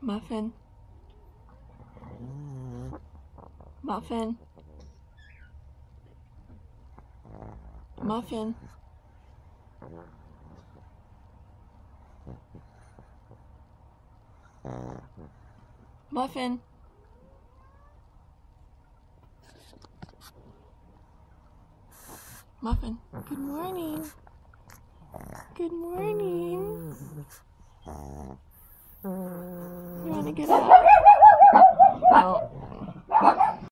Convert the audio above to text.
Muffin. Muffin. Muffin. Muffin. Muffin. Good morning. Good morning. You want to get up? No.